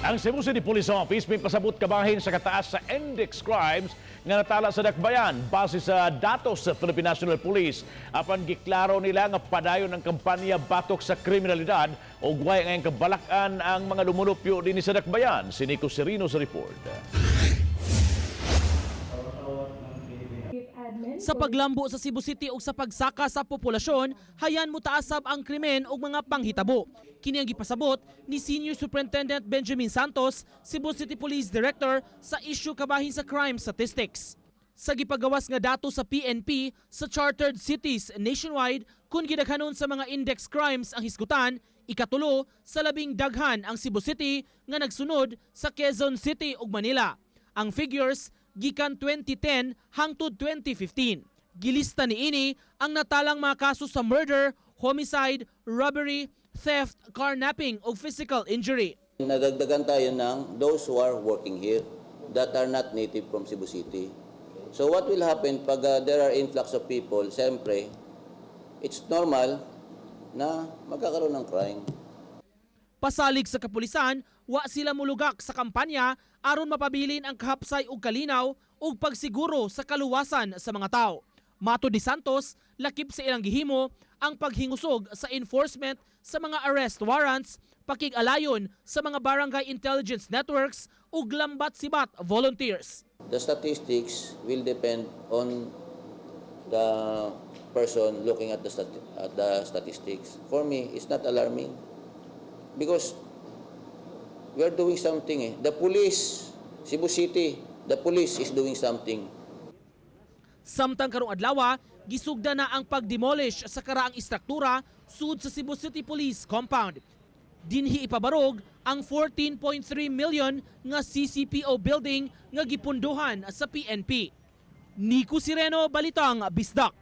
Ang Cebu City Police Office may pasabot kabahin sa kataas sa index crimes nga natala sa dakbayan base sa datos sa Philippine National Police. Apan giklaro nila nga padayon ang kampanya batok sa kriminalidad o guway ang kabalakan ang mga lumulupyo din sa dakbayan. Si Nico Serino sa report. Sa paglambo sa Cebu City ug sa pagsaka sa populasyon, hayan mo taasab ang krimen ug mga panghitabo. Kini ang gipasabot ni Senior Superintendent Benjamin Santos, Cebu City Police Director, sa issue kabahin sa crime statistics. Sa gipagawas nga dato sa PNP sa chartered cities nationwide, kung gidaghanon sa mga index crimes ang hisgutan, ikatulo sa labing daghan ang Cebu City nga nagsunod sa Quezon City ug Manila. Ang figures gikan 2010 hangtod 2015. Gilista niini ang natalang mga kaso sa murder, homicide, robbery, theft, carnapping o physical injury. Nadagdagan tayo ng those who are working here that are not native from Cebu City. So what will happen pag there are influx of people, siyempre, it's normal na magkakaroon ng crime. Pasalig sa kapulisan, wa sila mulugak sa kampanya aron mapabilin ang kahapsay ug kalinaw ug pagsiguro sa kaluwasan sa mga tao. Mato ni Santos, lakip sa ilang gihimo ang paghingusog sa enforcement sa mga arrest warrants, pakig-alayon sa mga barangay intelligence networks ug lambat-sibat volunteers. The statistics will depend on the person looking at the statistics. For me, it's not alarming because we are doing something. The police, Cebu City, the police is doing something. Samtang karong adlaw, gisugda na ang pag-demolish sa karaang istruktura sud sa Cebu City Police Compound. Dinhi ipabarog ang 14.3 million nga CCPO building nga gipunduhan sa PNP. Nico Sereno, Balitang Bisdak.